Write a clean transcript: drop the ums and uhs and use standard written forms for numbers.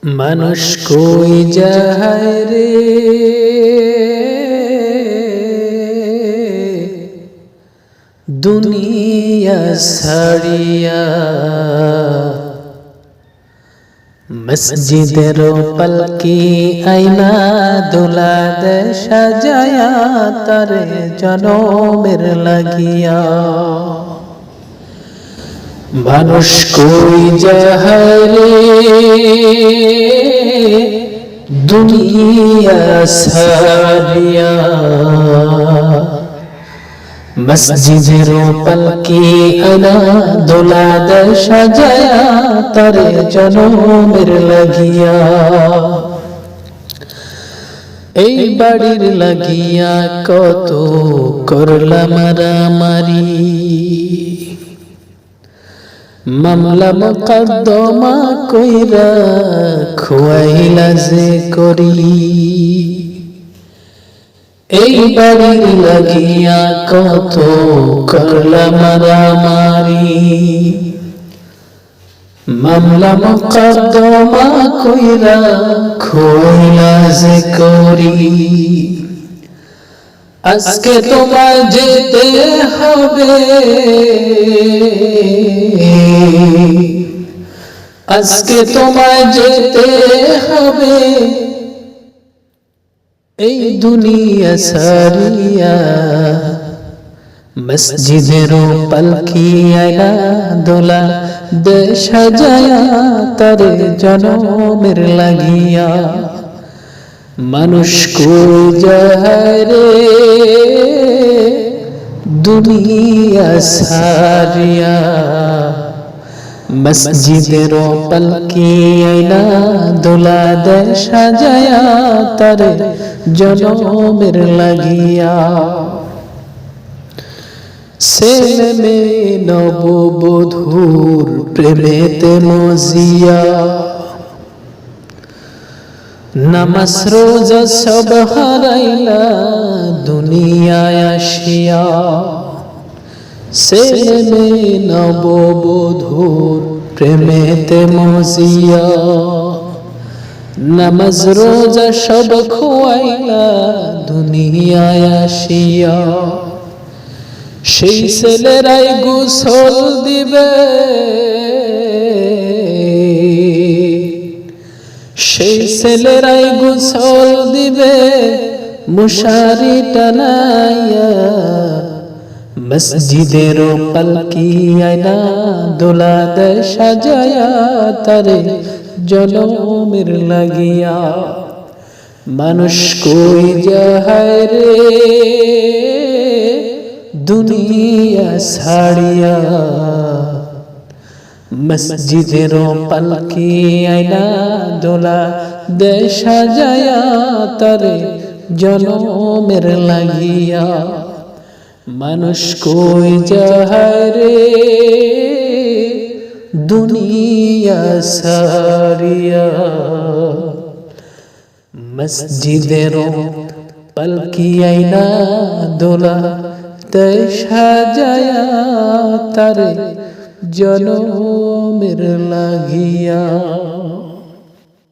মানুষ কই যায় রে দুনিয়া ছাড়িয়া, মসজিদের পালকি আইনা দোলা দে সাজায়া তারে জনমের লাগিয়া। মানুষ কই যায় রে দুনিয়া ছাড়িয়া, মসজিদের পালকি আনা দোলা দে সাজায়া তারে জনমের লাগিয়া। এই বাড়ির লাগিয়া কত করলা মারামারি, মামলা মোকদ্দমা কইরা খুয়াইলা যে করি। এই বাড়ির লাগিয়া কত করলা মারামারি, মামলা মোকদ্দমা কইরা খুয়াইলা যে করি। আজকে তোমায় যেতে হবে, আজকে তোমায় যেতে হবে এই দুনিয়া ছাড়িয়া। মসজিদের পালকি আইনা দোলা দে সাজায়া তারে জনমের লাগিয়া। মানুষ কই যায় রে দুনিয়া ছাড়িয়া, মসজিদের পালকি আইনা দোলা দে সাজায়া তারে জনমের লাগিয়া। ছেলে মেয়ে নববধূর প্রেমেতে মজিয়া, নামাজ রোজা সব হারাইলা দুনিয়ায় আসিয়া। ছেলে মেয়ে নববধূর প্রেমেতে মজিয়া, নামাজ রোজা সব খোয়াইলা দুনিয়ায় আসিয়া। সেই ছেলেরাই গোসল দিবে, সেই ছেলেরাই গোসল দিবে মশারি টানাইয়া। মসজিদের পালকি আইনা দোলা দে সাজায়া তারে জনমের লাগিয়া। মানুষ কই যায় রে দুনিয়া ছাড়িয়া, মসজিদের পালকি আইনা দোলা দে সাজায়া তারে জনমের লাগিয়া। মানুষ কই যায় রে দুনিয়া ছাড়িয়া, মসজিদের পালকি আইনা দোলা দে সাজায়া তারে জনমের লাগিয়া।